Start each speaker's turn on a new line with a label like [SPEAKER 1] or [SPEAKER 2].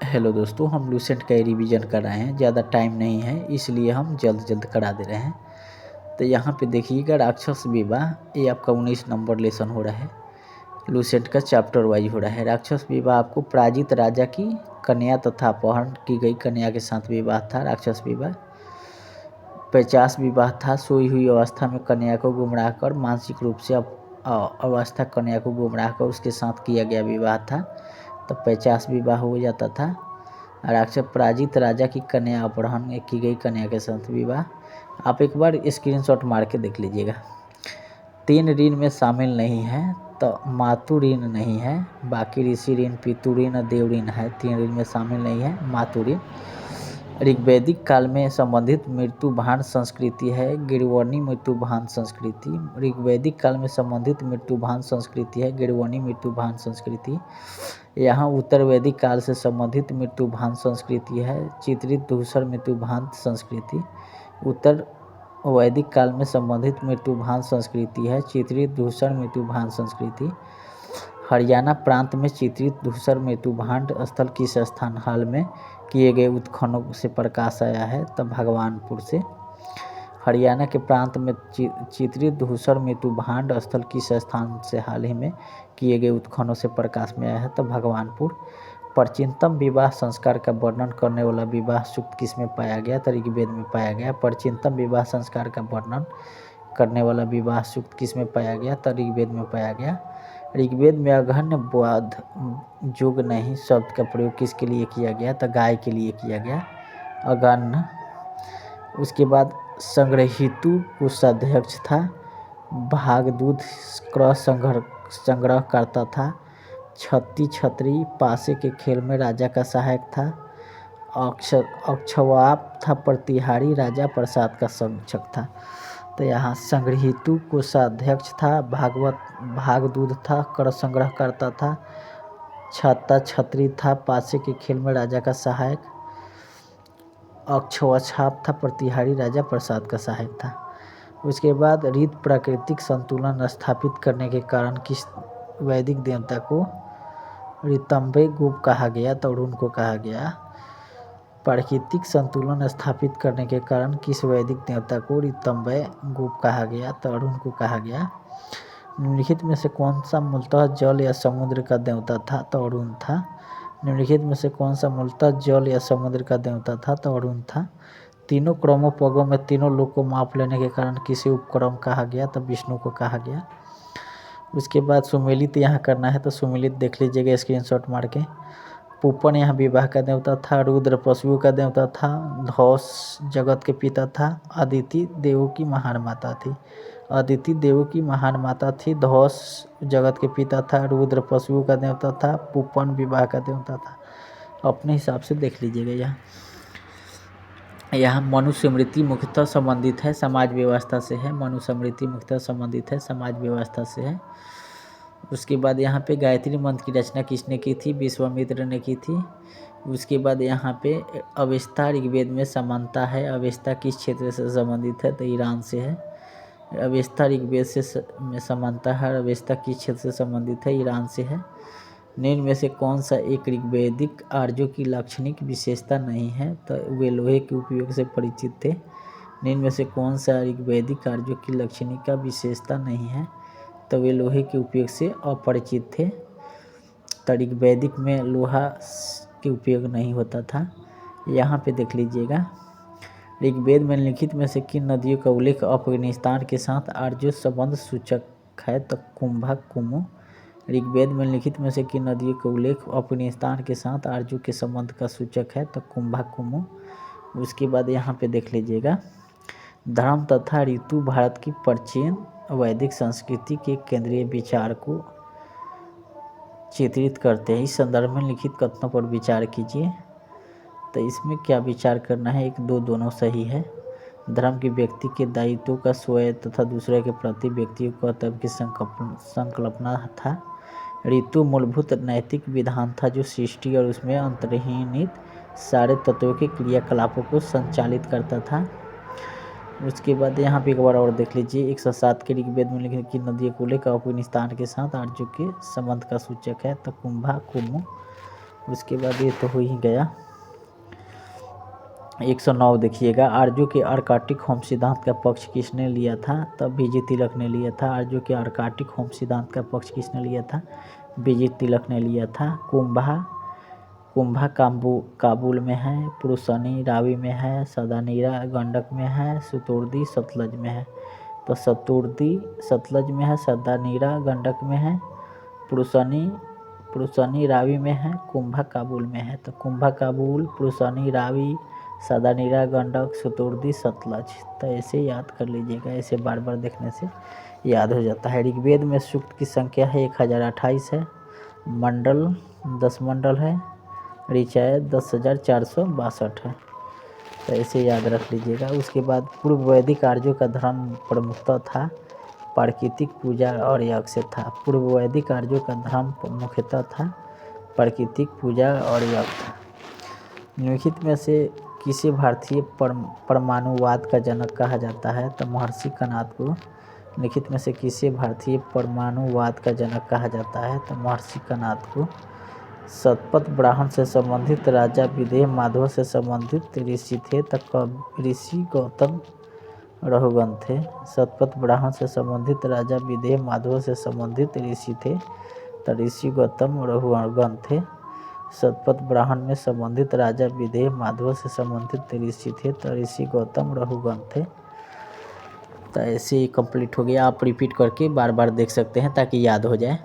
[SPEAKER 1] Hello दोस्तों, हम Lucent का रिवीजन कर रहे हैं। ज़्यादा टाइम नहीं है इसलिए हम जल्द करा दे रहे हैं। तो यहाँ पे देखिएगा राक्षस विवाह, ये आपका 19 नंबर लेसन हो रहा है। लूसेंट का चैप्टर वाइज हो रहा है। राक्षस विवाह आपको पराजित राजा की कन्या तथा अपहरण की गई कन्या के साथ विवाह था। राक्षस विवाह 50 विवाह था। सोई हुई अवस्था में कन्या को गुमराह कर, मानसिक रूप से अवस्था कन्या को गुमराह कर उसके साथ किया गया विवाह था। तो 50 विवाह हो जाता था। राक्षस पराजित राजा की कन्या अपहरण की गई कन्या के साथ विवाह। आप एक बार स्क्रीनशॉट मार के देख लीजिएगा। 3 ऋण में शामिल नहीं है, तो मातु ऋण नहीं है, बाकी ऋषि ऋण, पितु ऋण और देव ऋण है। 3 ऋण में शामिल नहीं है मातु ऋण। ऋग्वैदिक काल में संबंधित मृत्यु भान संस्कृति है गिरवनी मृत्यु भान संस्कृति। ऋग्वैदिक काल में संबंधित मृत्यु भान संस्कृति है गिरवनी मृत्यु भान संस्कृति। यहाँ उत्तर वैदिक काल से संबंधित मृत्यु भान संस्कृति है चित्रित धूसर मृत्यु भान संस्कृति। उत्तर वैदिक काल में संबंधित मृत्यु भान संस्कृति है चित्रित धूसर मृत्यु भान संस्कृति। हरियाणा प्रांत में चित्रित धूसर मृत्यु भांड स्थल किस स्थान हाल में किए गए उत्खननों से प्रकाश आया है? तब भगवानपुर से। हरियाणा के प्रांत में चित्रित धूसर मृत्यु भांड स्थल किस स्थान से हाल ही में किए गए उत्खननों से प्रकाश में आया है? तब भगवानपुर। प्राचीनतम विवाह संस्कार का वर्णन करने वाला विवाह सूक्त किस में पाया गया? तो ऋग्वेद में पाया गया। प्राचीनतम विवाह संस्कार का वर्णन करने वाला विवाह सूक्त किस में पाया गया? तो ऋग्वेद में पाया गया। ऋग्वेद में अघन्य बोध जुग नहीं शब्द का प्रयोग किसके लिए किया गया? तो गाय के लिए किया गया, अघन्य। उसके बाद संग्रहितु कोषाध्यक्ष था, भागदूत क्रय संग्रह करता था, छत्ती छतरी पासे के खेल में राजा का सहायक था, अक्षवाप था प्रतिहारी राजा प्रसाद का संरक्षक था। तो यहाँ संग्रहितु कोषाध्यक्ष था, भागदूत था, कर संग्रह करता था, छत्ता छतरी था पासे के खेल में राजा का सहायक, अक्षवाप था प्रतिहारी राजा प्रसाद का सहायक था। उसके बाद रीत प्राकृतिक संतुलन स्थापित करने के कारण किस वैदिक देवता को ऋतंबे गोप कहा गया? तो अरुण को कहा गया। प्राकृतिक संतुलन स्थापित करने के कारण किस वैदिक देवता को ऋतंबे गोप कहा गया? तो अरुण को कहा गया। निम्नलिखित में से कौन सा मूलतः जल या समुद्र का देवता था? तो अरुण था। निम्नलिखित में से कौन सा मूलतः जल या समुद्र का देवता था? तो अरुण था। तीनों क्रमोपगों में तीनों लोग को माप लेने के कारण किसे उपक्रम कहा गया? तो विष्णु को कहा गया। उसके बाद सुमेलित यहाँ करना है, तो सुमेलित देख लीजिएगा स्क्रीनशॉट मार के। पूपन यहाँ विवाह का देवता था, रुद्र पशुओं का देवता था, धौस जगत के पिता था, अदिति देवों की महान माता थी। अदिति देवों की महान माता थी, धौस जगत के पिता था, रुद्र पशुओं का देवता था, पूपन विवाह का देवता था। अपने हिसाब से देख लीजिएगा। यहाँ मनुस्मृति मुख्यतः संबंधित है समाज व्यवस्था से है। मनुस्मृति मुख्यतः संबंधित है समाज व्यवस्था से है। उसके बाद यहाँ पे गायत्री मंत्र की रचना किसने की थी? विश्वामित्र ने की थी। उसके बाद यहाँ पे अवेस्ता ऋग्वेद में समानता है। अवेस्ता किस क्षेत्र से संबंधित है? तो ईरान से है। अवेस्ता ऋग्वेद से में समानता है। अवेस्ता किस क्षेत्र से संबंधित है? ईरान से है। निम्न में से कौन सा एक ऋग्वैदिक आर्यों की लाक्षणिक विशेषता नहीं है? तो वे लोहे के उपयोग से परिचित थे। निम्न में से कौन सा ऋग्वैदिक आर्यों की लाक्षणिक विशेषता नहीं है? तो वे लोहे के उपयोग से अपरिचित थे। तो ऋग्वैदिक में लोहा के उपयोग नहीं होता था। यहाँ पे देख लीजिएगा। ऋग्वेद में लिखित में से किन नदियों का उल्लेख अफगानिस्तान के साथ आर्य संबंध सूचक है? तो कुंभा कुमु। ऋग्वेद में लिखित में से किन नदियों का उल्लेख अफगानिस्तान के साथ आर्यों के संबंध का सूचक है? तो कुंभा कुमु। उसके बाद यहाँ पे देख लीजिएगा। धर्म तथा ऋतु भारत की प्राचीन वैदिक संस्कृति के केंद्रीय विचार को चित्रित करते हैं। इस संदर्भ में लिखित कथनों पर विचार कीजिए। तो इसमें क्या विचार करना है? एक दो दोनों सही है। धर्म की व्यक्ति के दायित्वों का स्वयं तथा दूसरे के प्रति व्यक्ति को कर्तव्य की संकल्पना था। ऋतु मूलभूत नैतिक विधान था जो सृष्टि और उसमें अंतर्निहित सारे तत्वों के क्रियाकलापों को संचालित करता था। उसके बाद यहाँ पे एक बार और देख लीजिए। 107 के ऋग्वेद में लिखित की नदियों को लेकर अफगानिस्तान के साथ आर्यों के संबंध का सूचक है? तो कुंभा कुमु। उसके बाद ये तो हो ही गया। 109 देखिएगा, आर्यों के आर्काटिक होम सिद्धांत का पक्ष किसने लिया था? तब बीजी तिलक ने लिया था। आर्यों के आर्काटिक होम सिद्धांत का पक्ष किसने लिया था? बीजी तिलक ने लिया था। कुंभा काबुल में है, पुरुषनी रावी में है, सदानीरा गंडक में है, सुतुर्दी सतलज में है। तो सतुर्दी सतलज में है, सदानीरा गंडक में है, पुरुषनी रावी में है, कुंभा काबुल में है। तो कुंभा काबुल, पुरुषनी रावी, सदानीरा गंडक, सुतुर्दी सतलज। तो ऐसे याद कर लीजिएगा, ऐसे बार बार देखने से याद हो जाता है। ऋग्वेद में सूक्त की संख्या है 1028 है, मंडल 10 मंडल है, ऋचाएँ 10,462 है। तो ऐसे याद रख लीजिएगा। उसके बाद पूर्व वैदिक आर्यों का धर्म प्रमुखतः था प्राकृतिक पूजा और यज्ञ से था। पूर्व वैदिक आर्यों का धर्म मुख्यतः था प्राकृतिक पूजा और यज्ञ था। निम्नलिखित में से किसे भारतीय परमाणुवाद का जनक कहा जाता है? तो महर्षि कणाद को। निम्नलिखित में से किसे भारतीय परमाणुवाद का जनक कहा जाता है? तो महर्षि कणाद को। शतपथ ब्राह्मण से संबंधित राजा विदेह माधव से संबंधित ऋषि थे, तब ऋषि गौतम रहुगण थे। शतपथ ब्राह्मण से संबंधित राजा विदेह माधव से संबंधित ऋषि थे, तो ऋषि गौतम रहुगण थे। शतपथ ब्राह्मण में संबंधित राजा विदेह माधव से संबंधित ऋषि थे, तो ऋषि गौतम रहुगण थे। तो ऐसे ही कंप्लीट हो गया। आप रिपीट करके बार बार देख सकते हैं ताकि याद हो जाए।